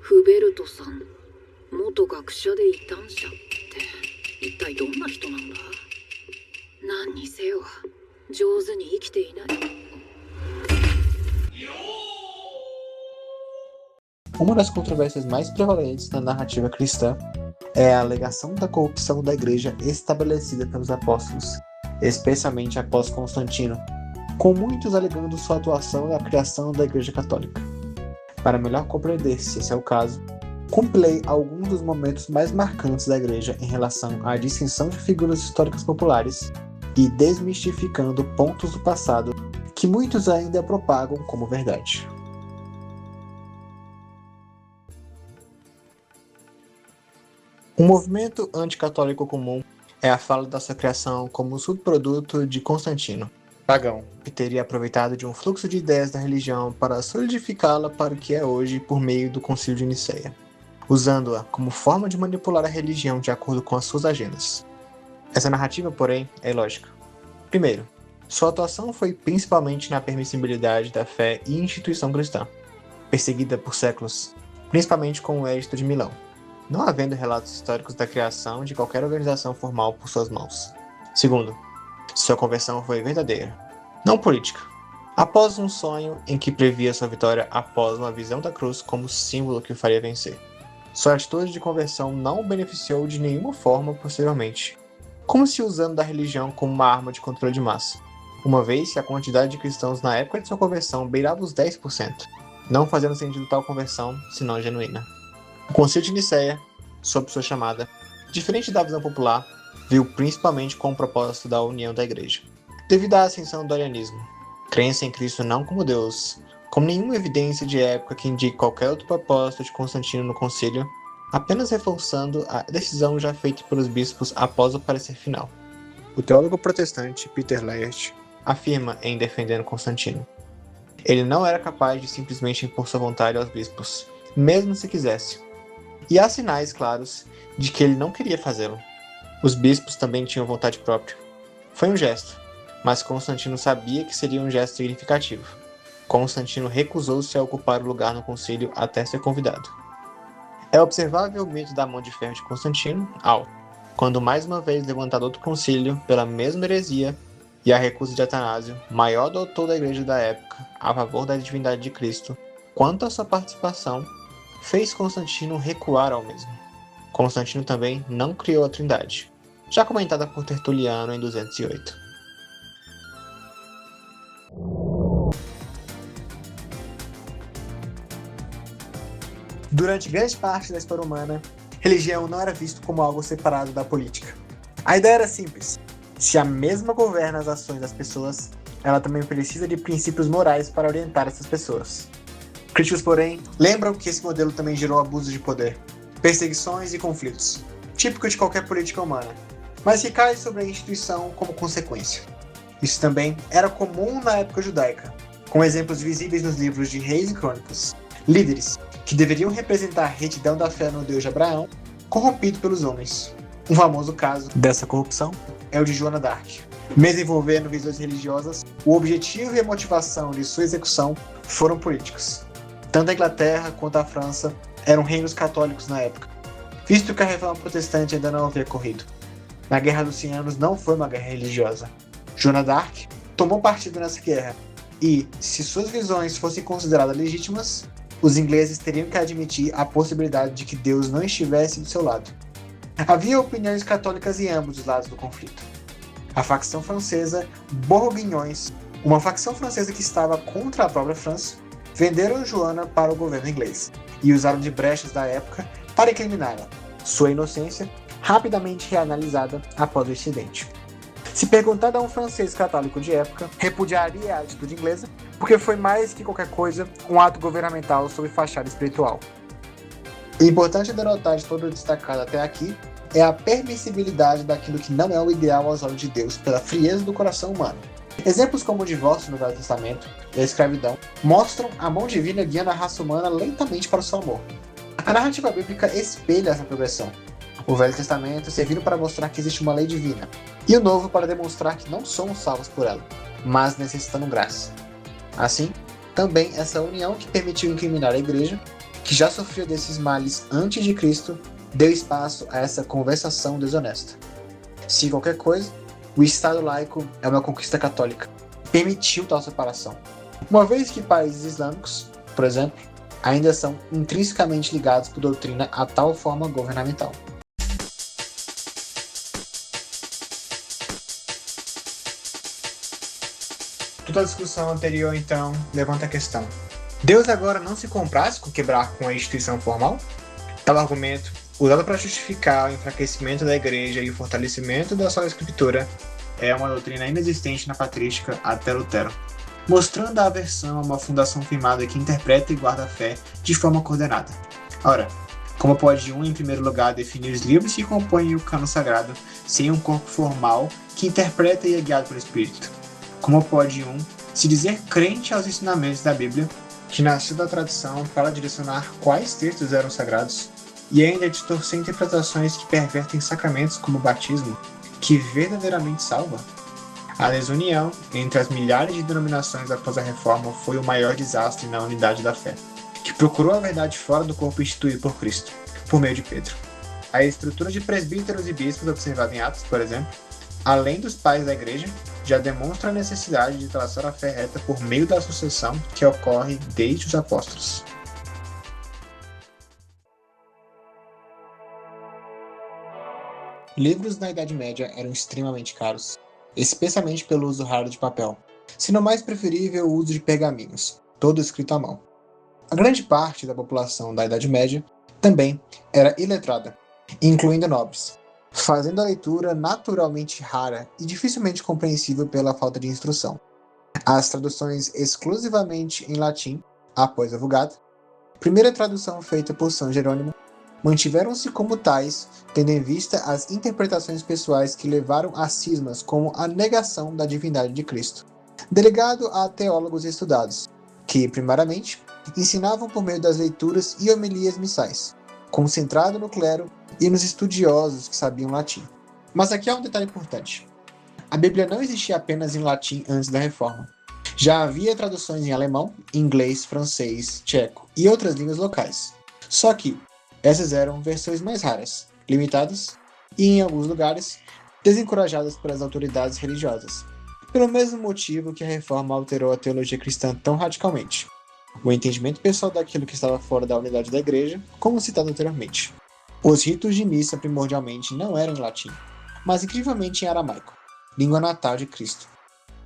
フベルトさん、元学者で異端者って一体どんな人なんだ？何にせよ上手に生きていない。Uma das controvérsias mais prevalentes na narrativa cristã é a alegação da corrupção da igreja estabelecida pelos apóstolos, especialmente após Constantino, com muitos alegando sua atuação na criação da Igreja Católica. Para melhor compreender se esse é o caso, compilei alguns dos momentos mais marcantes da Igreja em relação à distinção de figuras históricas populares e desmistificando pontos do passado que muitos ainda propagam como verdade. Um movimento anticatólico comum é a fala da sua criação como subproduto de Constantino, pagão, que teria aproveitado de um fluxo de ideias da religião para solidificá-la para o que é hoje por meio do Concílio de Nicéia, usando-a como forma de manipular a religião de acordo com as suas agendas. Essa narrativa, porém, é ilógica. Primeiro, sua atuação foi principalmente na permissibilidade da fé e instituição cristã, perseguida por séculos, principalmente com o Edito de Milão, não havendo relatos históricos da criação de qualquer organização formal por suas mãos. Segundo, sua conversão foi verdadeira, não política. Após um sonho em que previa sua vitória após uma visão da cruz como símbolo que o faria vencer. Sua atitude de conversão não o beneficiou de nenhuma forma posteriormente, como se usando da religião como uma arma de controle de massa, uma vez que a quantidade de cristãos na época de sua conversão beirava os 10%, não fazendo sentido tal conversão, senão genuína. O Concílio de Nicéia, sob sua chamada, diferente da visão popular, viu principalmente com o propósito da união da Igreja. Devido à ascensão do arianismo, crença em Cristo não como Deus, como nenhuma evidência de época que indique qualquer outro propósito de Constantino no concílio, apenas reforçando a decisão já feita pelos bispos após o parecer final. O teólogo protestante Peter Leert afirma em defendendo Constantino: ele não era capaz de simplesmente impor sua vontade aos bispos, mesmo se quisesse. E há sinais claros de que ele não queria fazê-lo. Os bispos também tinham vontade própria. Foi um gesto, mas Constantino sabia que seria um gesto significativo. Constantino recusou-se a ocupar o lugar no concílio até ser convidado. É observável o mito da mão de ferro de Constantino ao, quando mais uma vez levantado outro concílio pela mesma heresia e a recusa de Atanásio, maior doutor da igreja da época, a favor da divindade de Cristo, quanto à sua participação, fez Constantino recuar ao mesmo. Constantino também não criou a Trindade, já comentada por Tertuliano em 208. Durante grande parte da história humana, religião não era visto como algo separado da política. A ideia era simples: se a mesma governa as ações das pessoas, ela também precisa de princípios morais para orientar essas pessoas. Críticos, porém, lembram que esse modelo também gerou abuso de poder, perseguições e conflitos, típico de qualquer política humana, mas que cai sobre a instituição como consequência. Isso também era comum na época judaica, com exemplos visíveis nos livros de Reis e Crônicas. Líderes, que deveriam representar a retidão da fé no Deus de Abraão, corrompido pelos homens. Um famoso caso dessa corrupção é o de Joana d'Arc. Mesmo envolvendo visões religiosas, o objetivo e a motivação de sua execução foram políticos. Tanto a Inglaterra quanto a França eram reinos católicos na época, visto que a reforma protestante ainda não havia ocorrido. Na Guerra dos 100 Anos não foi uma guerra religiosa. Joana d'Arc tomou partido nessa guerra e, se suas visões fossem consideradas legítimas, os ingleses teriam que admitir a possibilidade de que Deus não estivesse do seu lado. Havia opiniões católicas em ambos os lados do conflito. A facção francesa, Bourguignons, uma facção francesa que estava contra a própria França, venderam Joana para o governo inglês e usaram de brechas da época para incriminá-la. Sua inocência rapidamente reanalisada após o incidente. Se perguntado a um francês católico de época, repudiaria a atitude inglesa, porque foi mais que qualquer coisa um ato governamental sob fachada espiritual. O importante denotar de todo o destacado até aqui é a permissibilidade daquilo que não é o ideal aos olhos de Deus pela frieza do coração humano. Exemplos como o divórcio no Velho Testamento e a escravidão mostram a mão divina guiando a raça humana lentamente para o seu amor. A narrativa bíblica espelha essa progressão. O Velho Testamento servindo para mostrar que existe uma lei divina, e o Novo para demonstrar que não somos salvos por ela, mas necessitando graça. Assim, também essa união que permitiu incriminar a Igreja, que que já sofria desses males antes de Cristo, deu espaço a essa conversação desonesta. Se qualquer coisa, o Estado laico é uma conquista católica. Permitiu tal separação. Uma vez que países islâmicos, por exemplo, ainda são intrinsecamente ligados por doutrina a tal forma governamental. Toda a discussão anterior, então, levanta a questão: Deus agora não se comprasse com quebrar com a instituição formal? Tal argumento, usado para justificar o enfraquecimento da Igreja e o fortalecimento da sola Escritura, é uma doutrina inexistente na patrística até Lutero, mostrando a aversão a uma fundação firmada que interpreta e guarda a fé de forma coordenada. Ora, como pode em primeiro lugar, definir os livros que compõem o cânon sagrado sem um corpo formal que interpreta e é guiado pelo Espírito? Como pode se dizer crente aos ensinamentos da Bíblia, que nasceu da tradição para direcionar quais textos eram sagrados, e ainda distorcer interpretações que pervertem sacramentos como o batismo, que verdadeiramente salva? A desunião entre as milhares de denominações após a Reforma foi o maior desastre na unidade da fé, que procurou a verdade fora do corpo instituído por Cristo, por meio de Pedro. A estrutura de presbíteros e bispos observada em Atos, por exemplo, além dos pais da Igreja, já demonstra a necessidade de traçar a fé reta por meio da sucessão que ocorre desde os apóstolos. Livros na Idade Média eram extremamente caros, especialmente pelo uso raro de papel, sendo mais preferível o uso de pergaminhos, todo escrito à mão. A grande parte da população da Idade Média também era iletrada, incluindo nobres, fazendo a leitura naturalmente rara e dificilmente compreensível pela falta de instrução. As traduções exclusivamente em latim, após a Vulgata, primeira tradução feita por São Jerônimo, mantiveram-se como tais, tendo em vista as interpretações pessoais que levaram a cismas como a negação da divindade de Cristo, delegado a teólogos estudados, que, primariamente, ensinavam por meio das leituras e homilias missais, concentrado no clero e nos estudiosos que sabiam latim. Mas aqui há um detalhe importante. A Bíblia não existia apenas em latim antes da Reforma. Já havia traduções em alemão, inglês, francês, tcheco e outras línguas locais. Só que essas eram versões mais raras, limitadas e, em alguns lugares, desencorajadas pelas autoridades religiosas, pelo mesmo motivo que a Reforma alterou a teologia cristã tão radicalmente: o entendimento pessoal daquilo que estava fora da unidade da Igreja, como citado anteriormente. Os ritos de missa primordialmente não eram em latim, mas incrivelmente em aramaico, língua natal de Cristo.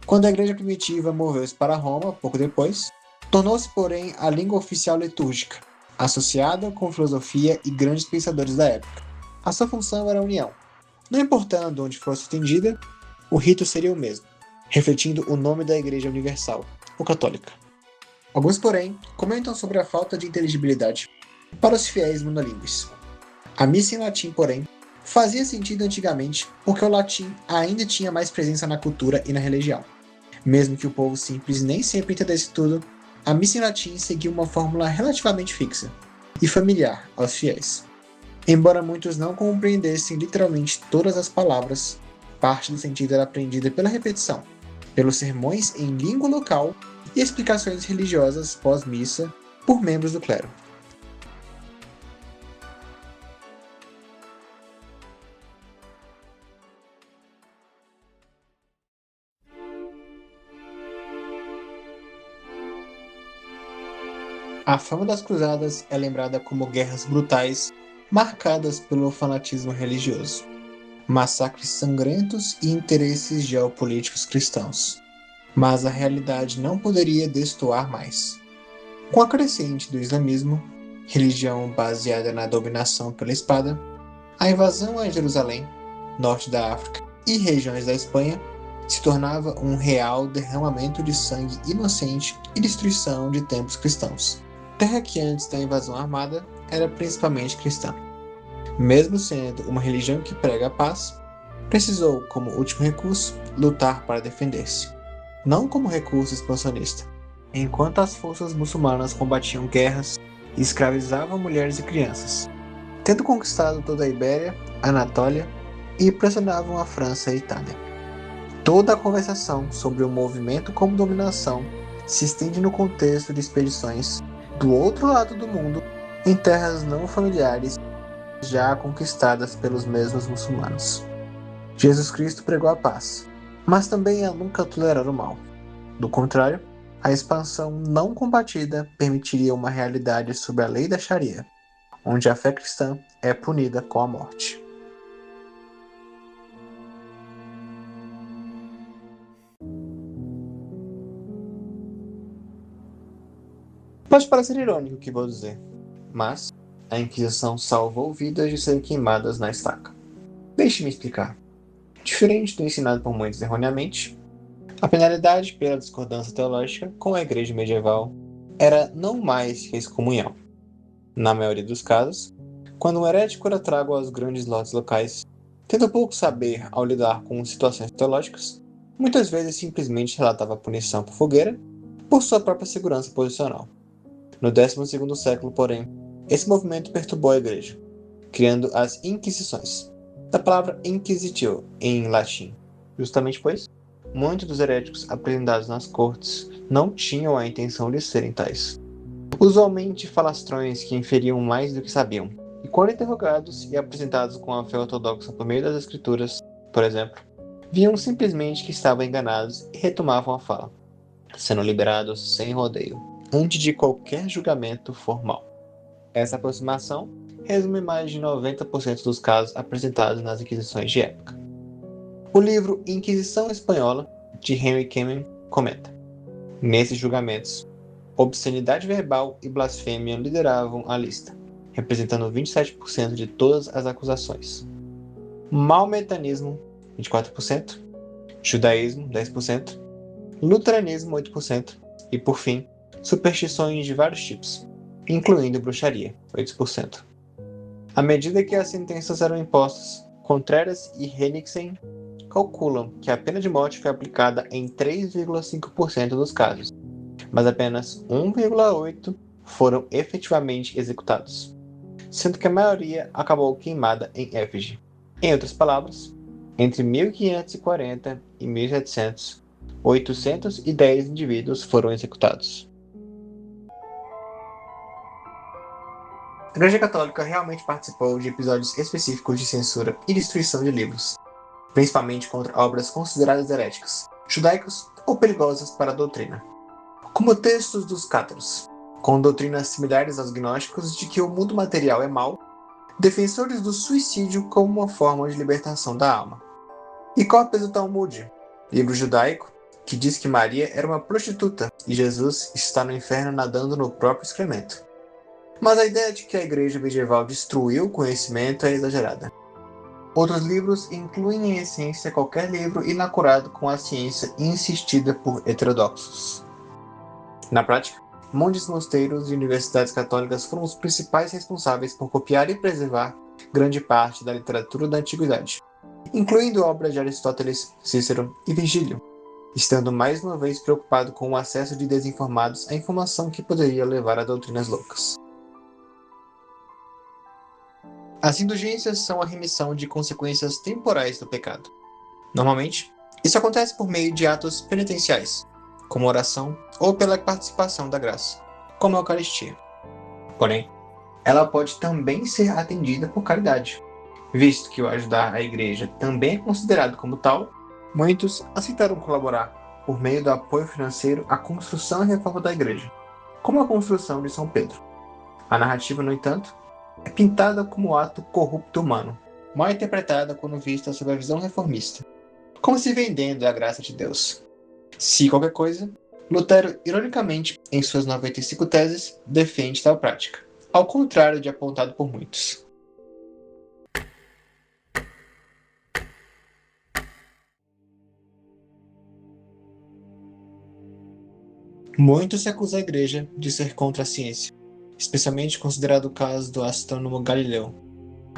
Quando a Igreja primitiva moveu-se para Roma, pouco depois, tornou-se, porém, a língua oficial litúrgica, associada com filosofia e grandes pensadores da época. A sua função era a união. Não importando onde fosse estendida, o rito seria o mesmo, refletindo o nome da Igreja Universal, ou Católica. Alguns, porém, comentam sobre a falta de inteligibilidade para os fiéis monolíngues. A missa em latim, porém, fazia sentido antigamente porque o latim ainda tinha mais presença na cultura e na religião. Mesmo que o povo simples nem sempre entendesse tudo, a missa em latim seguia uma fórmula relativamente fixa e familiar aos fiéis. Embora muitos não compreendessem literalmente todas as palavras, parte do sentido era aprendida pela repetição, pelos sermões em língua local e explicações religiosas pós-missa por membros do clero. A fama das cruzadas é lembrada como guerras brutais marcadas pelo fanatismo religioso, massacres sangrentos e interesses geopolíticos cristãos. Mas a realidade não poderia destoar mais. Com a crescente do islamismo, religião baseada na dominação pela espada, a invasão a Jerusalém, norte da África e regiões da Espanha se tornava um real derramamento de sangue inocente e destruição de templos cristãos. Terra que antes da invasão armada era principalmente cristã. Mesmo sendo uma religião que prega a paz, precisou, como último recurso, lutar para defender-se, não como recurso expansionista. Enquanto as forças muçulmanas combatiam guerras e escravizavam mulheres e crianças, tendo conquistado toda a Ibéria, Anatólia e pressionavam a França e a Itália. Toda a conversação sobre o movimento como dominação se estende no contexto de expedições do outro lado do mundo em terras não familiares já conquistadas pelos mesmos muçulmanos. Jesus Cristo pregou a paz, mas também a nunca tolerar o mal. Do contrário, a expansão não combatida permitiria uma realidade sob a lei da Sharia, onde a fé cristã é punida com a morte. Pode parecer irônico o que vou dizer, mas a Inquisição salvou vidas de serem queimadas na estaca. Deixe-me explicar. Diferente do ensinado por muitos erroneamente, a penalidade pela discordância teológica com a Igreja medieval era não mais que a excomunhão. Na maioria dos casos, quando um herético era trago aos grandes lotes locais, tendo pouco saber ao lidar com situações teológicas, muitas vezes simplesmente relatava a punição por fogueira por sua própria segurança posicional. No 12º século, porém, esse movimento perturbou a Igreja, criando as Inquisições, da palavra inquisitio em latim, justamente pois muitos dos heréticos apresentados nas cortes não tinham a intenção de serem tais. Usualmente falastrões que inferiam mais do que sabiam, e quando interrogados e apresentados com a fé ortodoxa por meio das escrituras, por exemplo, viam simplesmente que estavam enganados e retomavam a fala, sendo liberados sem rodeio, antes de qualquer julgamento formal. Essa aproximação resume mais de 90% dos casos apresentados nas inquisições de época. O livro Inquisição Espanhola, de Henry Kamen, comenta: nesses julgamentos, obscenidade verbal e blasfêmia lideravam a lista, representando 27% de todas as acusações. Maometanismo, 24%, judaísmo, 10%, luteranismo, 8%, e, por fim, superstições de vários tipos, incluindo bruxaria, 8%. À medida que as sentenças eram impostas, Contreras e Henriksen calculam que a pena de morte foi aplicada em 3,5% dos casos, mas apenas 1,8% foram efetivamente executados, sendo que a maioria acabou queimada em efígie. Em outras palavras, entre 1540 e 1700, 810 indivíduos foram executados. A Igreja Católica realmente participou de episódios específicos de censura e destruição de livros, principalmente contra obras consideradas heréticas, judaicas ou perigosas para a doutrina, como textos dos cátaros, com doutrinas similares aos gnósticos de que o mundo material é mau, defensores do suicídio como uma forma de libertação da alma, e cópias do Talmud, livro judaico que diz que Maria era uma prostituta e Jesus está no inferno nadando no próprio excremento. Mas a ideia de que a igreja medieval destruiu o conhecimento é exagerada. Outros livros incluem em essência qualquer livro inacurado com a ciência insistida por heterodoxos. Na prática, montes, mosteiros e universidades católicas foram os principais responsáveis por copiar e preservar grande parte da literatura da antiguidade, incluindo obras de Aristóteles, Cícero e Virgílio, estando mais uma vez preocupado com o acesso de desinformados à informação que poderia levar a doutrinas loucas. As indulgências são a remissão de consequências temporais do pecado. Normalmente, isso acontece por meio de atos penitenciais, como oração ou pela participação da graça, como a Eucaristia. Porém, ela pode também ser atendida por caridade. Visto que o ajudar a igreja também é considerado como tal, muitos aceitaram colaborar por meio do apoio financeiro à construção e reforma da igreja, como a construção de São Pedro. A narrativa, no entanto, é pintada como ato corrupto humano, mal interpretada quando vista sob a visão reformista, como se vendendo a graça de Deus. Se qualquer coisa, Lutero, ironicamente, em suas 95 teses, defende tal prática, ao contrário de apontado por muitos. Muito se acusa a igreja de ser contra a ciência, especialmente considerado o caso do astrônomo Galileu.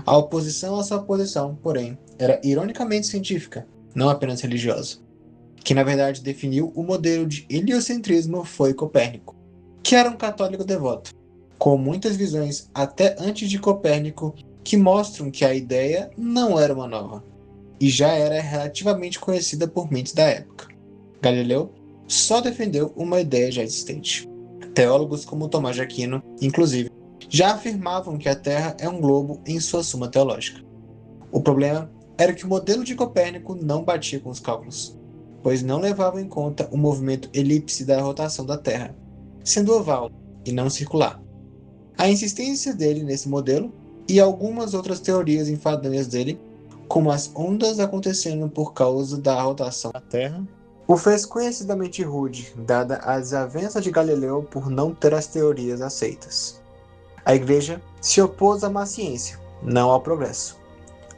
A oposição à sua posição, porém, era ironicamente científica, não apenas religiosa, que na verdade definiu o modelo de heliocentrismo foi Copérnico, que era um católico devoto, com muitas visões até antes de Copérnico que mostram que a ideia não era uma nova, e já era relativamente conhecida por mentes da época. Galileu só defendeu uma ideia já existente. Teólogos como Tomás de Aquino, inclusive, já afirmavam que a Terra é um globo em sua suma teológica. O problema era que o modelo de Copérnico não batia com os cálculos, pois não levava em conta o movimento elipse da rotação da Terra, sendo oval e não circular. A insistência dele nesse modelo e algumas outras teorias enfadonhas dele, como as ondas acontecendo por causa da rotação da Terra, o fez conhecidamente rude, dada a desavença de Galileu por não ter as teorias aceitas. A Igreja se opôs à má ciência, não ao progresso.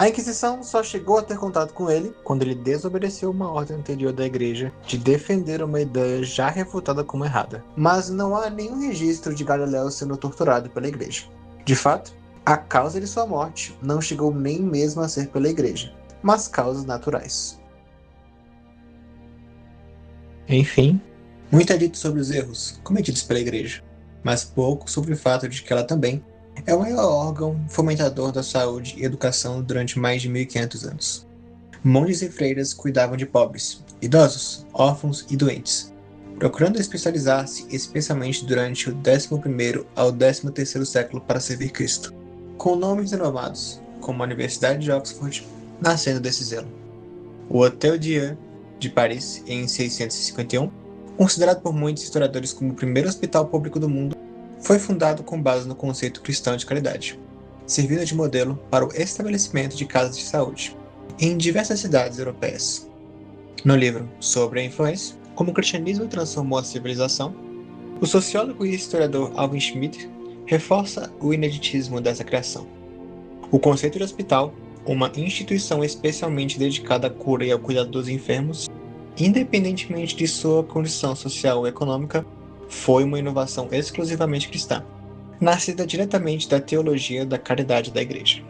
A Inquisição só chegou a ter contato com ele quando ele desobedeceu uma ordem anterior da Igreja de defender uma ideia já refutada como errada. Mas não há nenhum registro de Galileu sendo torturado pela Igreja. De fato, a causa de sua morte não chegou nem mesmo a ser pela Igreja, mas causas naturais. Enfim, muito é dito sobre os erros cometidos pela Igreja, mas pouco sobre o fato de que ela também é o maior órgão fomentador da saúde e educação durante mais de 1500 anos. Monges e freiras cuidavam de pobres, idosos, órfãos e doentes, procurando especializar-se especialmente durante o 11º ao 13º século para servir Cristo, com nomes renomados, como a Universidade de Oxford, nascendo desse zelo. O Hôtel Dieu, de Paris, em 651, considerado por muitos historiadores como o primeiro hospital público do mundo, foi fundado com base no conceito cristão de caridade, servindo de modelo para o estabelecimento de casas de saúde em diversas cidades europeias. No livro Sobre a Influência, como o cristianismo transformou a civilização, o sociólogo e historiador Alvin Schmidt reforça o ineditismo dessa criação. O conceito de hospital, uma instituição especialmente dedicada à cura e ao cuidado dos enfermos, independentemente de sua condição social ou econômica, foi uma inovação exclusivamente cristã, nascida diretamente da teologia da caridade da Igreja.